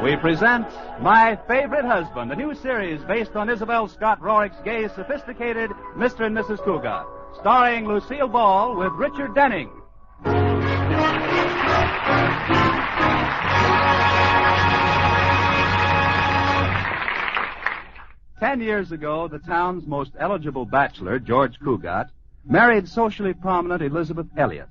we present My Favorite Husband, a new series based on Isabel Scott Rorick's gay, sophisticated Mr. and Mrs. Cugat, starring Lucille Ball with Richard Denning. 10 years ago, the town's most eligible bachelor, George Cugat, married socially prominent Elizabeth Elliot.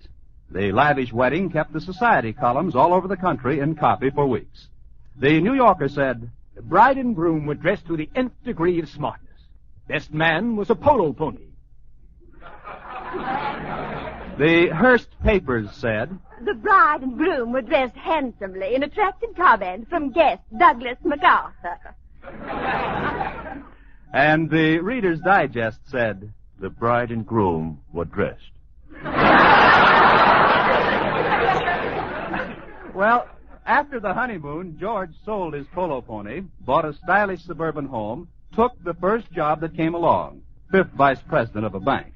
The lavish wedding kept the society columns all over the country in copy for weeks. The New Yorker said, "The bride and groom were dressed to the nth degree of smartness. Best man was a polo pony." The Hearst papers said, "The bride and groom were dressed handsomely, an attractive comment from guest Douglas MacArthur." And the Reader's Digest said, "The bride and groom were dressed." Well, after the honeymoon, George sold his polo pony, bought a stylish suburban home, took the first job that came along, 5th vice president of a bank.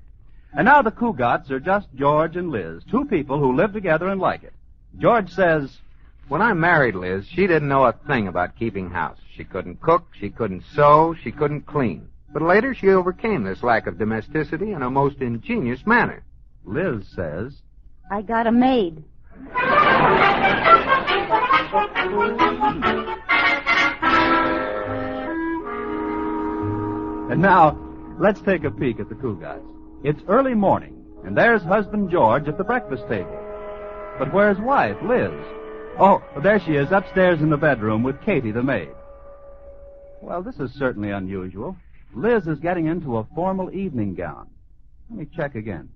And now the Kugats are just George and Liz, two people who live together and like it. George says, "When I married Liz, she didn't know a thing about keeping house. She couldn't cook, she couldn't sew, she couldn't clean. But later she overcame this lack of domesticity in a most ingenious manner." Liz says, "I got a maid." And now, let's take a peek at the Kugats. It's early morning, and there's husband George at the breakfast table. But where's wife, Liz? Oh, there she is, upstairs in the bedroom with Katie, the maid. Well, this is certainly unusual. Liz is getting into a formal evening gown. Let me check again.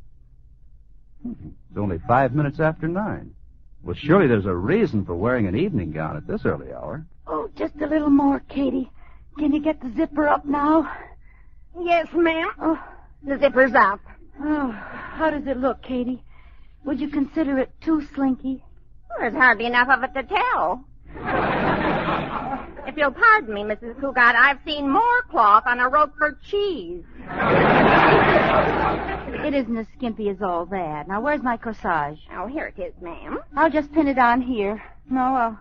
It's only 5 minutes after 9. Well, surely there's a reason for wearing an evening gown at this early hour. "Oh, just a little more, Katie. Can you get the zipper up now?" "Yes, ma'am. Oh, the zipper's up." "Oh, how does it look, Katie? Would you consider it too slinky?" "There's hardly enough of it to tell." "If you'll pardon me, Mrs. Cugat, I've seen more cloth on a Roquefort cheese." "It isn't as skimpy as all that. Now, where's my corsage?" "Oh, here it is, ma'am." "I'll just pin it on here. No,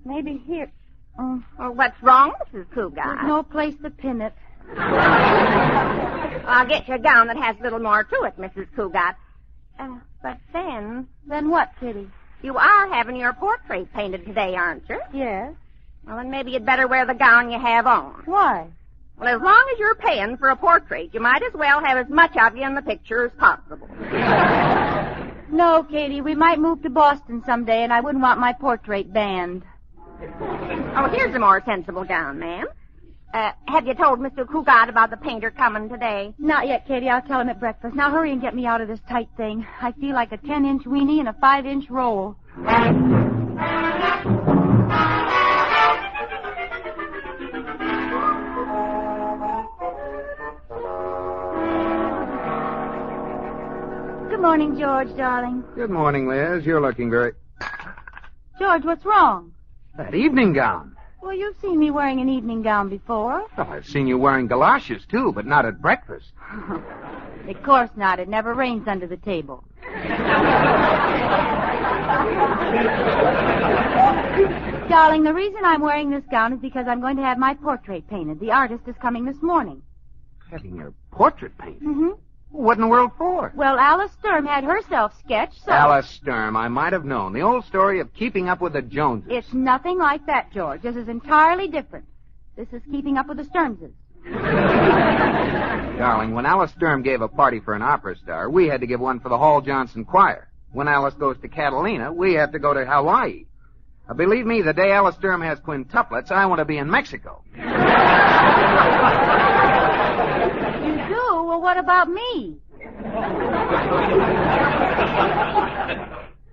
maybe here. Oh, what's wrong, Mrs. Cugat?" "There's no place to pin it." "I'll get you a gown that has a little more to it, Mrs. Cugat. But then..." "Then what, Kitty?" "You are having your portrait painted today, aren't you?" "Yes." "Well, then maybe you'd better wear the gown you have on." "Why?" "Well, as long as you're paying for a portrait, you might as well have as much of you in the picture as possible." "No, Katie, we might move to Boston someday, and I wouldn't want my portrait banned." "Oh, here's a more sensible gown, ma'am. Have you told Mr. Cugat about the painter coming today?" "Not yet, Katie. I'll tell him at breakfast. Now hurry and get me out of this tight thing. I feel like a 10-inch weenie in a 5-inch roll." Good morning, George, darling. "Good morning, Liz. You're looking very..." George, what's wrong? "That evening gown." Well, you've seen me wearing an evening gown before. Oh, I've seen you wearing galoshes, too, but not at breakfast. Of course not. It never rains under the table. Darling, the reason I'm wearing this gown is because I'm going to have my portrait painted. The artist is coming this morning. Having your portrait painted? Mm-hmm. What in the world for? Well, Alice Sturm had herself sketched, so... Alice Sturm, I might have known. The old story of keeping up with the Joneses. It's nothing like that, George. This is entirely different. This is keeping up with the Sturmses. Darling, when Alice Sturm gave a party for an opera star, we had to give one for the Hall Johnson Choir. When Alice goes to Catalina, we have to go to Hawaii. Believe me, the day Alice Sturm has quintuplets, I want to be in Mexico. You do? Well, what about me?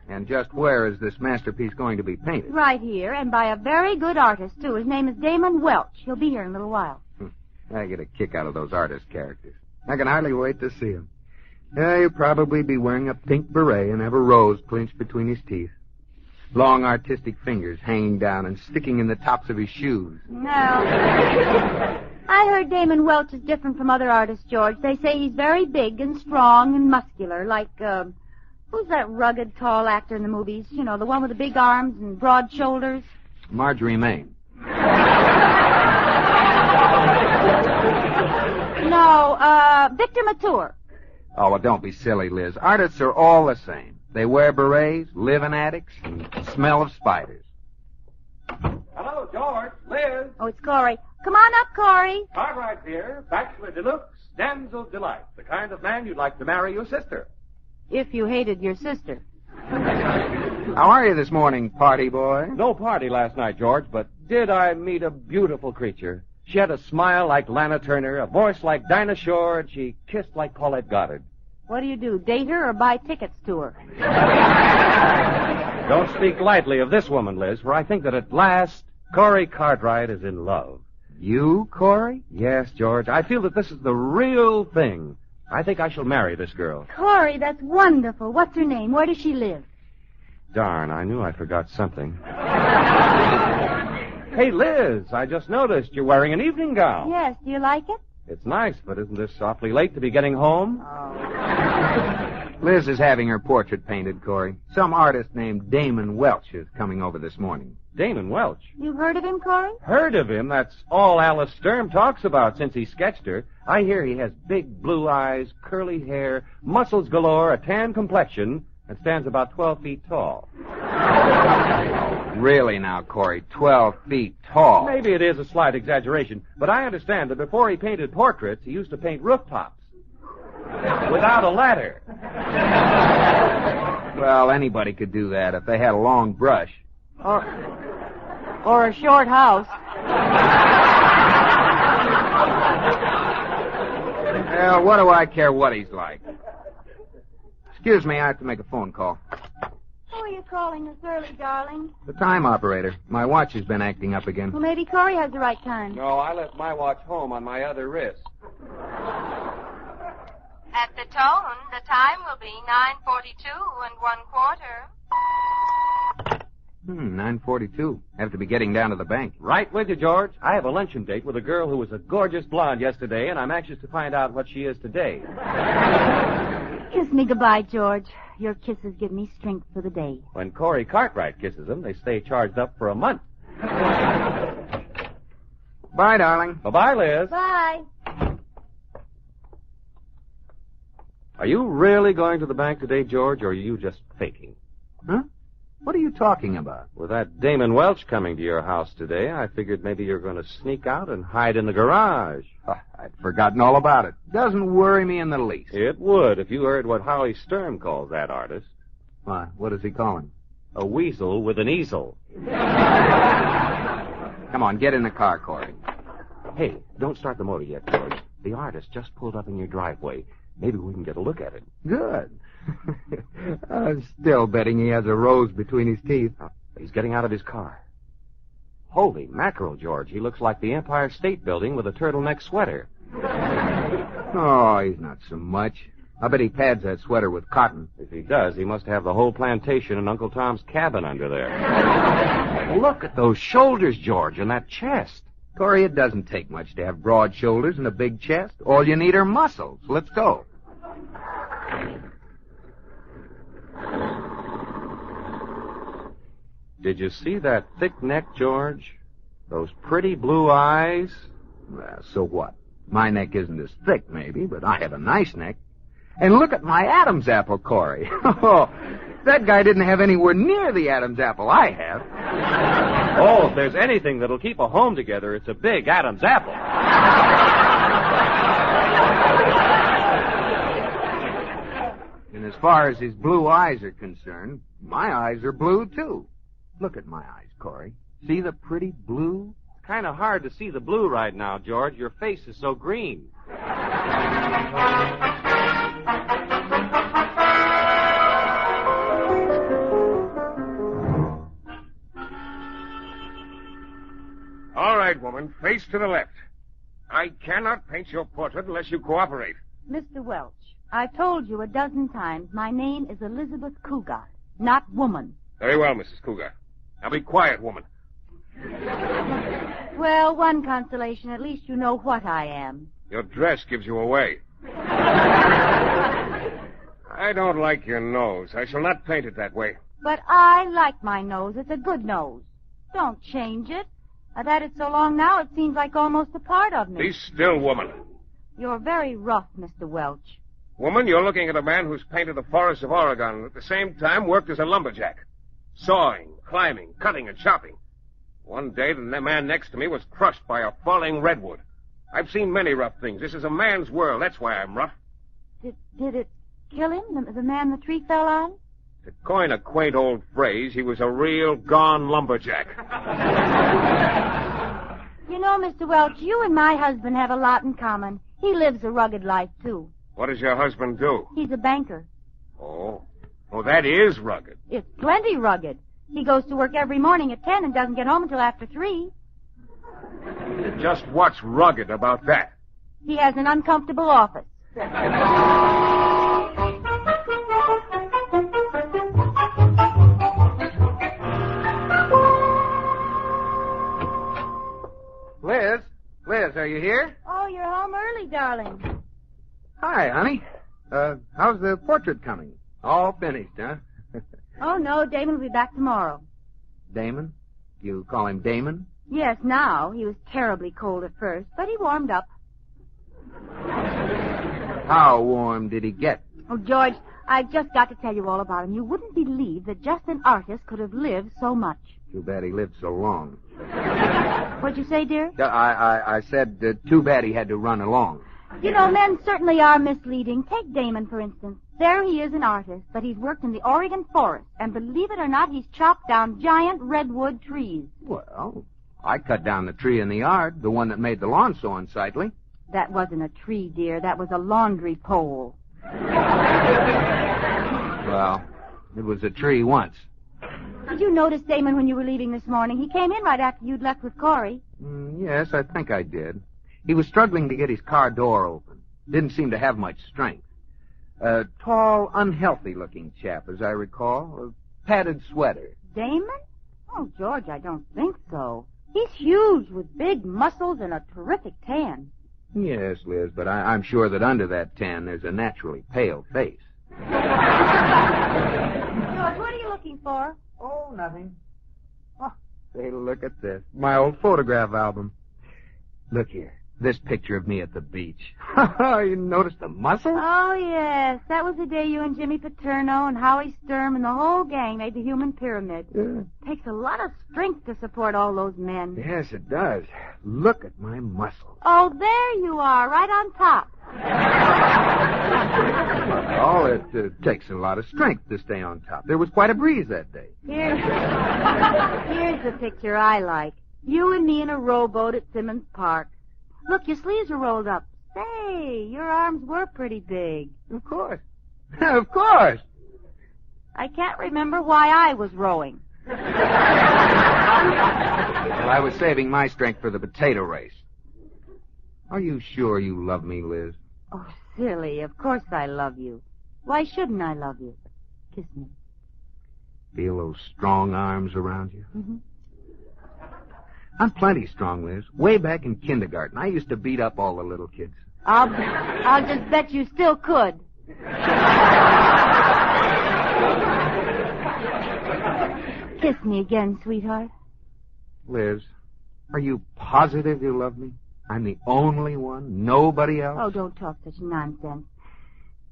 And just where is this masterpiece going to be painted? Right here, and by a very good artist, too. His name is Damon Welch. He'll be here in a little while. I get a kick out of those artist characters. I can hardly wait to see him. He'll probably be wearing a pink beret and have a rose clinched between his teeth. Long artistic fingers hanging down and sticking in the tops of his shoes. No. I heard Damon Welch is different from other artists, George. They say he's very big and strong and muscular, like, who's that rugged, tall actor in the movies? You know, the one with the big arms and broad shoulders. Marjorie Main. No, Victor Mature. Oh, well, don't be silly, Liz. Artists are all the same. They wear berets, live in attics, and smell of spiders. Hello, George. Liz. Oh, it's Corey. Come on up, Corey. Cartwright here. Bachelor deluxe. Damsel delight. The kind of man you'd like to marry your sister. If you hated your sister. How are you this morning, party boy? No party last night, George, but did I meet a beautiful creature? She had a smile like Lana Turner, a voice like Dinah Shore, and she kissed like Paulette Goddard. What do? Date her or buy tickets to her? Don't speak lightly of this woman, Liz, for I think that at last Corey Cartwright is in love. You, Corey? Yes, George. I feel that this is the real thing. I think I shall marry this girl. Corey, that's wonderful. What's her name? Where does she live? Darn, I knew I forgot something. Hey, Liz, I just noticed you're wearing an evening gown. Yes, do you like it? It's nice, but isn't this awfully late to be getting home? Liz is having her portrait painted, Corey. Some artist named Damon Welch is coming over this morning. Damon Welch? You've heard of him, Corey? Heard of him? That's all Alice Sturm talks about since he sketched her. I hear he has big blue eyes, curly hair, muscles galore, a tan complexion, and stands about 12 feet tall. Really now, Corey, 12 feet tall. Maybe it is a slight exaggeration, but I understand that before he painted portraits, he used to paint rooftops. Without a ladder. Well, anybody could do that if they had a long brush. Or a short house. Well, what do I care what he's like? Excuse me, I have to make a phone call. Who are you calling this early, darling? The time operator. My watch has been acting up again. Well, maybe Corey has the right time. No, I left my watch home on my other wrist. At the tone, the time will be 9:42 1/4. 9:42. Have to be getting down to the bank. Right with you, George. I have a luncheon date with a girl who was a gorgeous blonde yesterday, and I'm anxious to find out what she is today. Kiss me goodbye, George. Your kisses give me strength for the day. When Corey Cartwright kisses them, they stay charged up for a month. Bye, darling. Bye-bye, Liz. Bye. Are you really going to the bank today, George, or are you just faking? Huh? What are you talking about? With that Damon Welch coming to your house today, I figured maybe you're going to sneak out and hide in the garage. I'd forgotten all about it. Doesn't worry me in the least. It would if you heard what Howie Sturm calls that artist. Why, what does he call him? A weasel with an easel. Come on, get in the car, Corey. Hey, don't start the motor yet, George. The artist just pulled up in your driveway. Maybe we can get a look at it. Good. I'm still betting he has a rose between his teeth. He's getting out of his car. Holy mackerel, George. He looks like the Empire State Building with a turtleneck sweater. Oh, he's not so much. I bet he pads that sweater with cotton. If he does, he must have the whole plantation and Uncle Tom's cabin under there. Look at those shoulders, George, and that chest. Corey, it doesn't take much to have broad shoulders and a big chest. All you need are muscles. Let's go. Did you see that thick neck, George? Those pretty blue eyes? Well, so what? My neck isn't as thick, maybe, but I have a nice neck. And look at my Adam's apple, Corey. Oh, that guy didn't have anywhere near the Adam's apple I have. Oh, if there's anything that'll keep a home together, it's a big Adam's apple. And as far as his blue eyes are concerned, my eyes are blue, too. Look at my eyes, Corey. See the pretty blue? It's kind of hard to see the blue right now, George. Your face is so green. All right, woman, face to the left. I cannot paint your portrait unless you cooperate. Mr. Welch, I've told you a dozen times my name is Elizabeth Cugat, not woman. Very well, Mrs. Cugat. Now be quiet, woman. Well, one consolation, at least you know what I am. Your dress gives you away. I don't like your nose. I shall not paint it that way. But I like my nose. It's a good nose. Don't change it. I've had it so long now it seems like almost a part of me. Be still, woman. You're very rough, Mr. Welch. Woman, you're looking at a man who's painted the forests of Oregon and at the same time worked as a lumberjack. Sawing, climbing, cutting, and chopping. One day, the man next to me was crushed by a falling redwood. I've seen many rough things. This is a man's world. That's why I'm rough. Did it kill him, the man the tree fell on? To coin a quaint old phrase, he was a real gone lumberjack. You know, Mr. Welch, you and my husband have a lot in common. He lives a rugged life, too. What does your husband do? He's a banker. Oh, that is rugged. It's plenty rugged. He goes to work every morning at 10 and doesn't get home until after 3. Just what's rugged about that? He has an uncomfortable office. Liz, are you here? Oh, you're home early, darling. Hi, honey. How's the portrait coming? All finished, huh? Oh, no, Damon will be back tomorrow. Damon? You call him Damon? Yes, now. He was terribly cold at first, but he warmed up. How warm did he get? Oh, George, I've just got to tell you all about him. You wouldn't believe that just an artist could have lived so much. Too bad he lived so long. What'd you say, dear? I said too bad he had to run along. You know, men certainly are misleading. Take Damon, for instance. There he is, an artist, but he's worked in the Oregon forest, and believe it or not, he's chopped down giant redwood trees. Well, I cut down the tree in the yard, the one that made the lawn so unsightly. That wasn't a tree, dear. That was a laundry pole. Well, it was a tree once. Did you notice Damon when you were leaving this morning? He came in right after you'd left with Corey. Yes, I think I did. He was struggling to get his car door open. Didn't seem to have much strength. A tall, unhealthy-looking chap, as I recall. A padded sweater. Damon? Oh, George, I don't think so. He's huge, with big muscles and a terrific tan. Yes, Liz, but I'm sure that under that tan there's a naturally pale face. George, what are you looking for? Oh, nothing. Oh, say, look at this. My old photograph album. Look here. This picture of me at the beach. You noticed the muscles? Oh, yes. That was the day you and Jimmy Paterno and Howie Sturm and the whole gang made the human pyramid. Takes a lot of strength to support all those men. Yes, it does. Look at my muscles. Oh, there you are, right on top. Oh, it takes a lot of strength to stay on top. There was quite a breeze that day. Here's the picture I like. You and me in a rowboat at Simmons Park. Look, your sleeves are rolled up. Say, your arms were pretty big. Of course. Of course. I can't remember why I was rowing. Well, I was saving my strength for the potato race. Are you sure you love me, Liz? Oh, silly. Of course I love you. Why shouldn't I love you? Kiss me. Feel those strong arms around you? Mm-hmm. I'm plenty strong, Liz. Way back in kindergarten, I used to beat up all the little kids. I'll just bet you still could. Kiss me again, sweetheart. Liz, are you positive you love me? I'm the only one? Nobody else? Oh, don't talk such nonsense.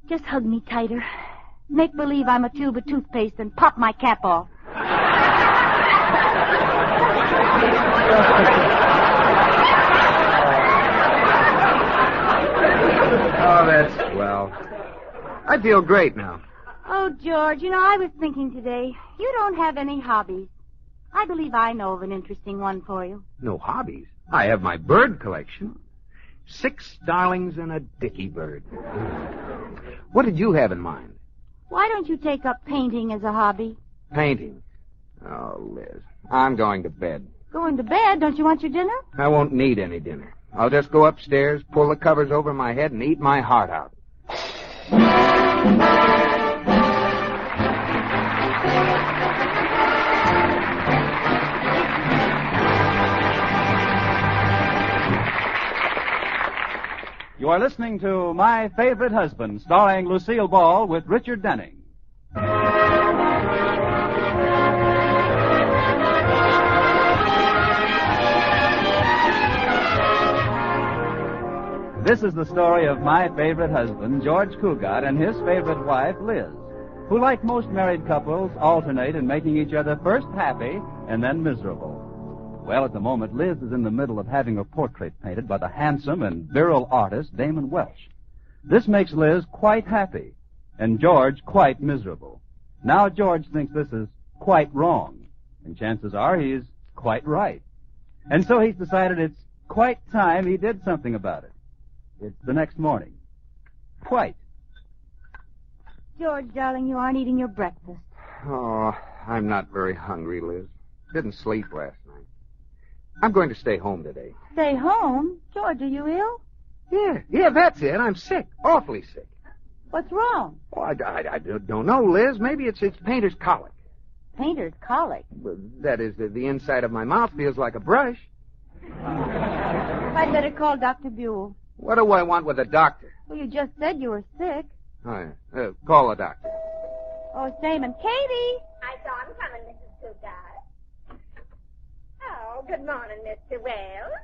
Just hug me tighter. Make believe I'm a tube of toothpaste and pop my cap off. Oh, that's swell. I feel great now. Oh, George, you know, I was thinking today, you don't have any hobbies. I believe I know of an interesting one for you. No hobbies? I have my bird collection. 6 starlings and a dicky bird. What did you have in mind? Why don't you take up painting as a hobby? Painting? Oh, Liz, I'm going to bed. Going to bed? Don't you want your dinner? I won't need any dinner. I'll just go upstairs, pull the covers over my head, and eat my heart out. You are listening to My Favorite Husband, starring Lucille Ball with Richard Denning. This is the story of my favorite husband, George Cugat, and his favorite wife, Liz, who, like most married couples, alternate in making each other first happy and then miserable. Well, at the moment, Liz is in the middle of having her portrait painted by the handsome and virile artist, Damon Welch. This makes Liz quite happy, and George quite miserable. Now George thinks this is quite wrong, and chances are he's quite right. And so he's decided it's quite time he did something about it. It's the next morning. Quite. George, darling, you aren't eating your breakfast. Oh, I'm not very hungry, Liz. Didn't sleep last night. I'm going to stay home today. Stay home? George, are you ill? Yeah, that's it. I'm sick. Awfully sick. What's wrong? Oh, I don't know, Liz. Maybe it's painter's colic. Painter's colic? That is, the inside of my mouth feels like a brush. I'd better call Dr. Buell. What do I want with a doctor? Well, you just said you were sick. Oh, yeah. Call a doctor. Oh, it's Damon. Katie! I saw him coming, Mrs. Kugats. Oh, good morning, Mr. Wells.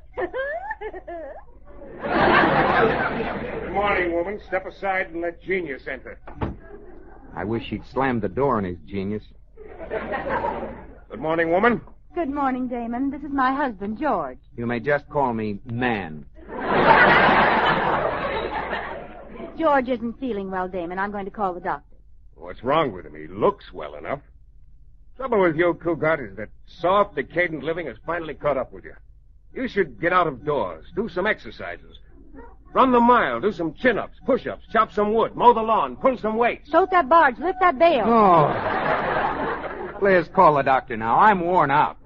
Good morning, woman. Step aside and let genius enter. I wish he'd slammed the door on his genius. Good morning, woman. Good morning, Damon. This is my husband, George. You may just call me Man. George isn't feeling well, Damon. I'm going to call the doctor. What's wrong with him? He looks well enough. Trouble with you, Kugat, is that soft, decadent living has finally caught up with you. You should get out of doors, do some exercises. Run the mile, do some chin-ups, push-ups, chop some wood, mow the lawn, pull some weights. Tote that barge, lift that bale. Oh. Liz, call the doctor now. I'm worn out.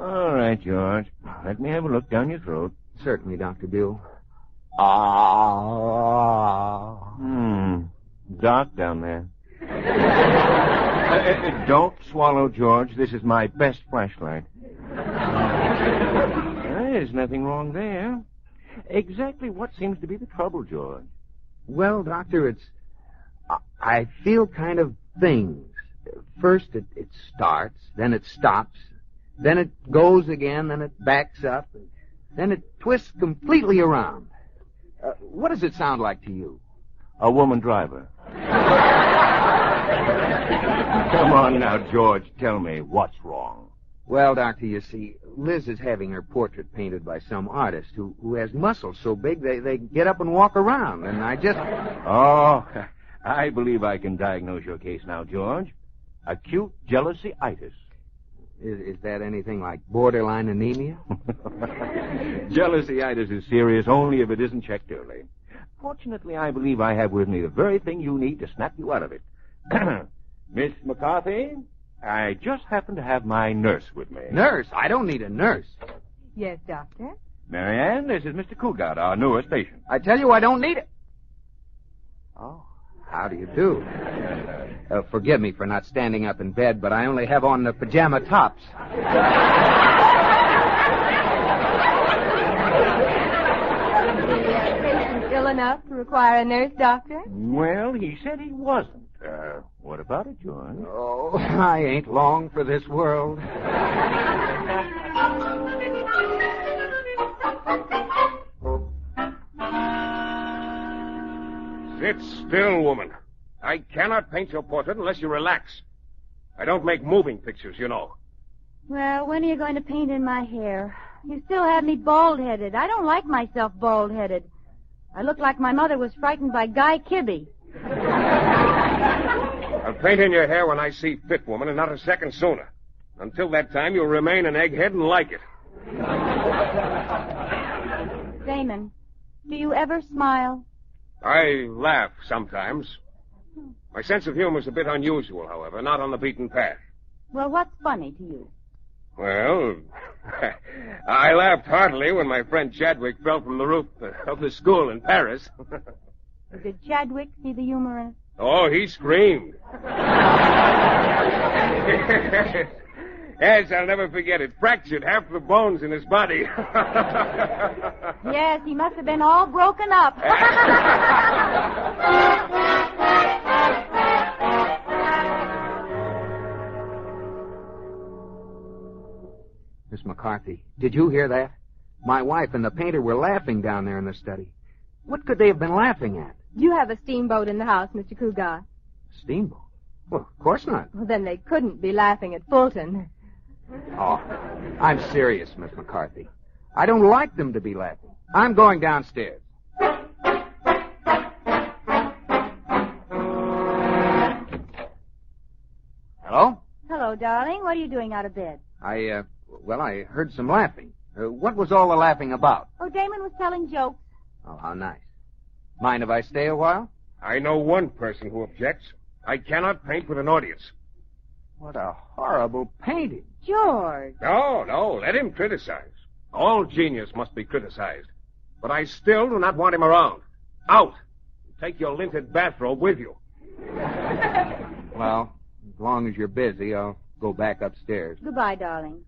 All right, George. Let me have a look down your throat. Certainly, Dr. Buell. Dark down there. Don't swallow, George. This is my best flashlight. There's nothing wrong there. Exactly what seems to be the trouble, George? Well, Doctor, I feel kind of things. First, it starts, then it stops, then it goes again, then it backs up, and then it twists completely around. What does it sound like to you? A woman driver. Come on now, George. Tell me, what's wrong? Well, Doctor, you see, Liz is having her portrait painted by some artist who has muscles so big they get up and walk around, and I just... Oh, I believe I can diagnose your case now, George. Acute jealousy-itis. Is that anything like borderline anemia? Jealousy-itis is serious only if it isn't checked early. Fortunately, I believe I have with me the very thing you need to snap you out of it. Miss McCarthy, I just happen to have my nurse with me. Nurse? I don't need a nurse. Yes, Doctor? Marianne, this is Mr. Kugat, our newest patient. I tell you, I don't need it. Oh. How do you do? Forgive me for not standing up in bed, but I only have on the pajama tops. Patient ill enough to require a nurse, Doctor? Well, he said he wasn't. What about it, George? Oh, I ain't long for this world. Sit still, woman. I cannot paint your portrait unless you relax. I don't make moving pictures, you know. Well, when are you going to paint in my hair? You still have me bald-headed. I don't like myself bald-headed. I look like my mother was frightened by Guy Kibbe. I'll paint in your hair when I see fit, woman, and not a second sooner. Until that time, you'll remain an egghead and like it. Damon, do you ever smile? I laugh sometimes. My sense of humor is a bit unusual, however, not on the beaten path. Well, what's funny to you? Well, I laughed heartily when my friend Chadwick fell from the roof of the school in Paris. Did Chadwick see the humor in it? Oh, he screamed. Yes, I'll never forget it. Fractured half the bones in his body. Yes, he must have been all broken up. Miss McCarthy, did you hear that? My wife and the painter were laughing down there in the study. What could they have been laughing at? Do you have a steamboat in the house, Mr. Cugat? Steamboat? Well, of course not. Well, then they couldn't be laughing at Fulton. Oh, I'm serious, Miss McCarthy. I don't like them to be laughing. I'm going downstairs. Hello? Hello, darling. What are you doing out of bed? I heard some laughing. What was all the laughing about? Oh, Damon was telling jokes. Oh, how nice. Mind if I stay a while? I know one person who objects. I cannot paint with an audience. What a horrible painting. George. No, let him criticize. All genius must be criticized. But I still do not want him around. Out! Take your linted bathrobe with you. Well, as long as you're busy, I'll go back upstairs. Goodbye, darling.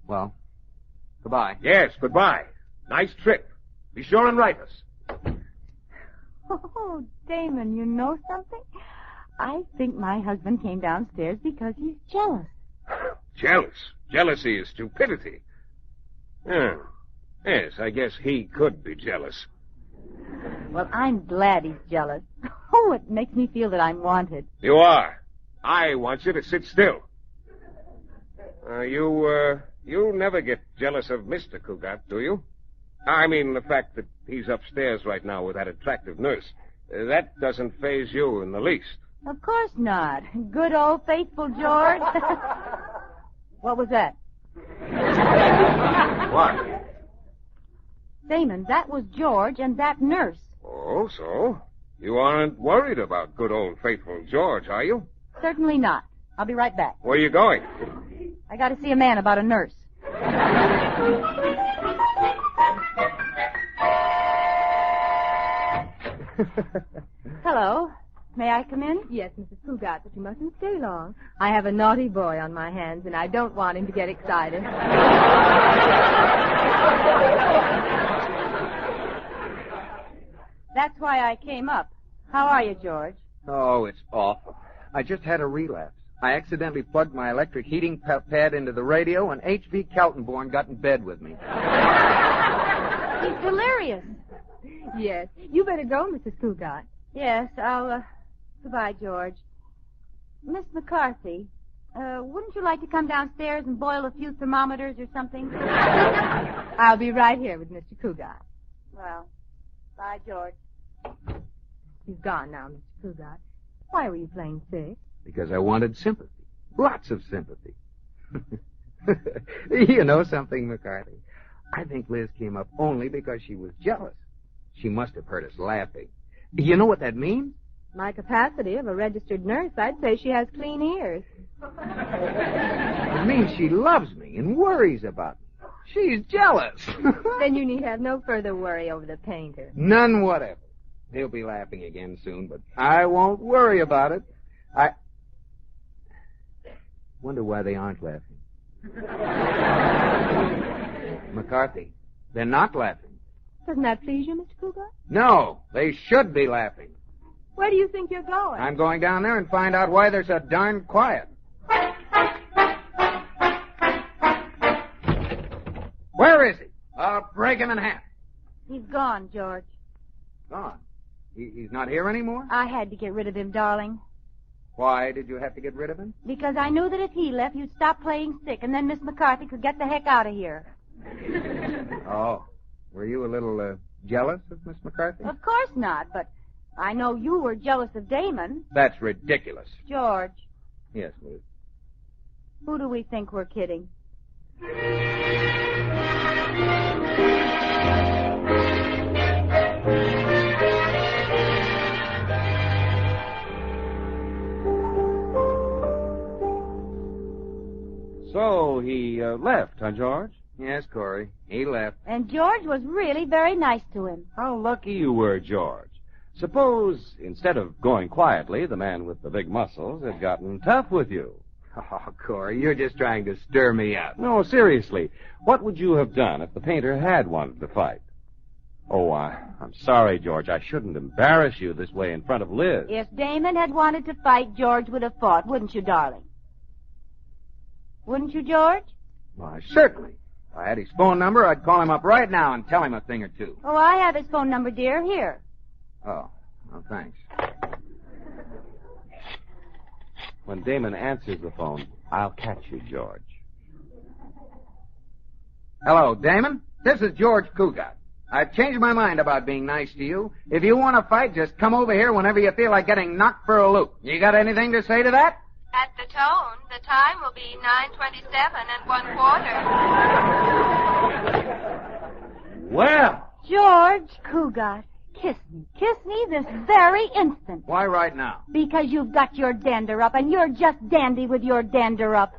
Well, goodbye. Yes, goodbye. Nice trip. Be sure and write us. Oh, Damon, you know something? I think my husband came downstairs because he's jealous. Jealous? Jealousy is stupidity. Yes, I guess he could be jealous. Well, I'm glad he's jealous. Oh, it makes me feel that I'm wanted. You are. I want you to sit still. You never get jealous of Mr. Cugat, do you? I mean, the fact that he's upstairs right now with that attractive nurse. That doesn't faze you in the least. Of course not. Good old faithful George. What was that? What? Damon, that was George and that nurse. Oh, so? You aren't worried about good old faithful George, are you? Certainly not. I'll be right back. Where are you going? I got to see a man about a nurse. Hello. May I come in? Yes, Mrs. Cugat, but you mustn't stay long. I have a naughty boy on my hands, and I don't want him to get excited. That's why I came up. How are you, George? Oh, it's awful. I just had a relapse. I accidentally plugged my electric heating pad into the radio, and H.V. Kaltenborn got in bed with me. He's delirious. Yes. You better go, Mrs. Cugat. Yes, I'll, goodbye, George. Miss McCarthy, wouldn't you like to come downstairs and boil a few thermometers or something? I'll be right here with Mr. Cugat. Well, bye, George. He's gone now, Mr. Cugat. Why were you playing sick? Because I wanted sympathy. Lots of sympathy. You know something, McCarthy? I think Liz came up only because she was jealous. She must have heard us laughing. You know what that means? My capacity of a registered nurse, I'd say she has clean ears. It means she loves me and worries about me. She's jealous. Then you need have no further worry over the painter. None whatever. He'll be laughing again soon, but I won't worry about it. I wonder why they aren't laughing. McCarthy, they're not laughing. Doesn't that please you, Mr. Cugat? No, they should be laughing. Where do you think you're going? I'm going down there and find out why they're so darn quiet. Where is he? I'll break him in half. He's gone, George. Gone? He's not here anymore? I had to get rid of him, darling. Why did you have to get rid of him? Because I knew that if he left, you'd stop playing sick, and then Miss McCarthy could get the heck out of here. Oh. Were you a little jealous of Miss McCarthy? Of course not, but I know you were jealous of Damon. That's ridiculous. George. Yes, Liz. Who do we think we're kidding? So he left, huh, George? Yes, Corey. He left. And George was really very nice to him. How lucky you were, George. Suppose, instead of going quietly, the man with the big muscles had gotten tough with you. Oh, Corey, you're just trying to stir me up. No, seriously. What would you have done if the painter had wanted to fight? Oh, I'm sorry, George. I shouldn't embarrass you this way in front of Liz. If Damon had wanted to fight, George would have fought, wouldn't you, darling? Wouldn't you, George? Why, certainly. If I had his phone number, I'd call him up right now and tell him a thing or two. Oh, I have his phone number, dear. Here. Oh, well, thanks. When Damon answers the phone, I'll catch you, George. Hello, Damon. This is George Cugat. I've changed my mind about being nice to you. If you want to fight, just come over here whenever you feel like getting knocked for a loop. You got anything to say to that? At the tone, the time will be 9:27 1/4. Well! George Cugat, kiss me. Kiss me this very instant. Why right now? Because you've got your dander up, and you're just dandy with your dander up.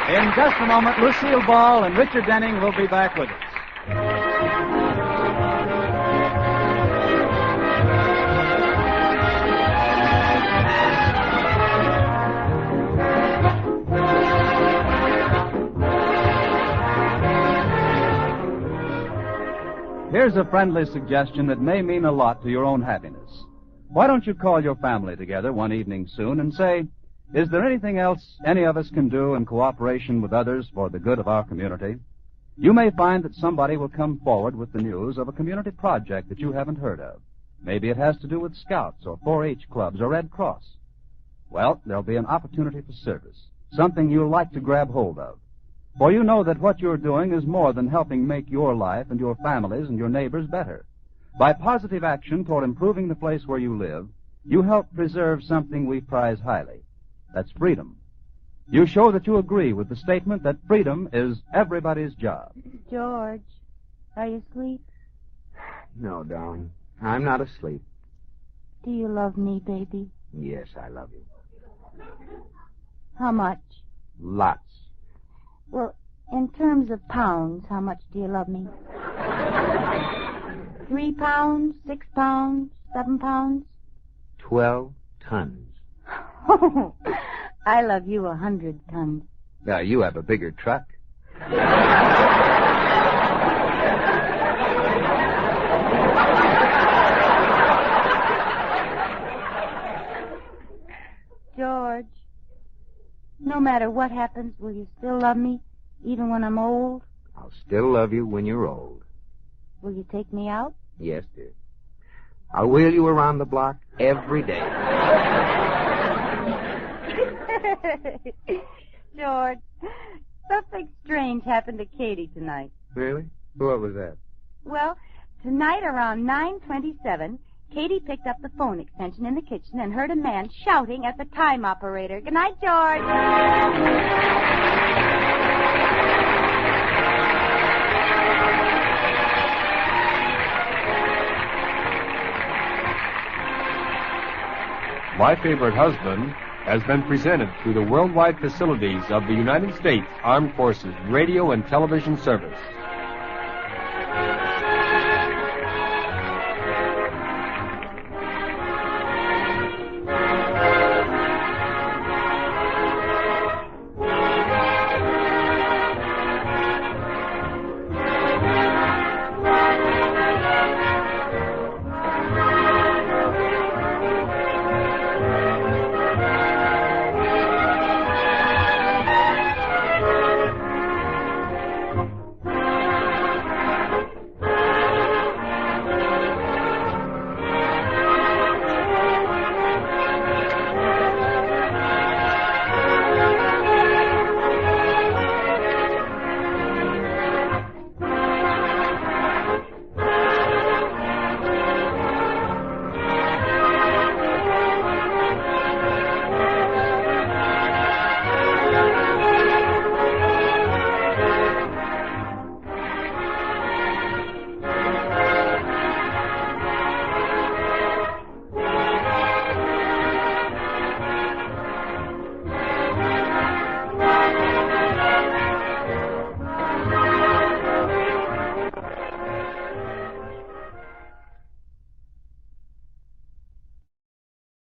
In just a moment, Lucille Ball and Richard Denning will be back with us. Here's a friendly suggestion that may mean a lot to your own happiness. Why don't you call your family together one evening soon and say, is there anything else any of us can do in cooperation with others for the good of our community? You may find that somebody will come forward with the news of a community project that you haven't heard of. Maybe it has to do with Scouts or 4-H clubs or Red Cross. Well, there'll be an opportunity for service, something you'll like to grab hold of. For you know that what you're doing is more than helping make your life and your families and your neighbors better. By positive action toward improving the place where you live, you help preserve something we prize highly. That's freedom. You show that you agree with the statement that freedom is everybody's job. George, are you asleep? No, darling. I'm not asleep. Do you love me, baby? Yes, I love you. How much? Lots. Well, in terms of pounds, how much do you love me? 3 pounds, 6 pounds, 7 pounds? 12 tons. Oh, I love you 100 tons. Now, you have a bigger truck. George, no matter what happens, will you still love me, even when I'm old? I'll still love you when you're old. Will you take me out? Yes, dear. I'll wheel you around the block every day. George, something strange happened to Katie tonight. Really? What was that? Well, tonight around 9:27, Katie picked up the phone extension in the kitchen and heard a man shouting at the time operator. Good night, George. My Favorite Husband has been presented through the worldwide facilities of the United States Armed Forces Radio and Television Service.